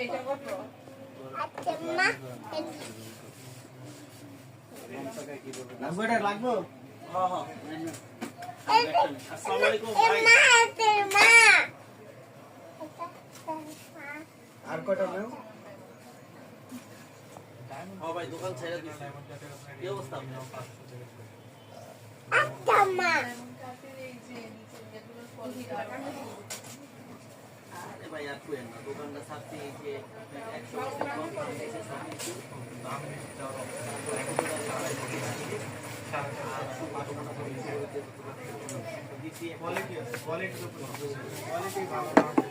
এটা কত? আচ্ছা মা লাগবে এটা লাগবে হ্যাঁ হ্যাঁ আসসালামু আলাইকুম ভাই মা আর কয়টা নাও হ্যাঁ ভাই দোকান ছেড়ে দিছি কি অবস্থা আপনার আচ্ছা মা এই যে নিচে যেগুলো ফল দিয়ে আরে ভাই আর কোয়েন না দোকানটা ছাড়তে এই যে 100% কম করে দিয়েছে সব কিছু দাম কোয়ালিটি কোয়ালিটির উপর কোয়ালিটি ভালো না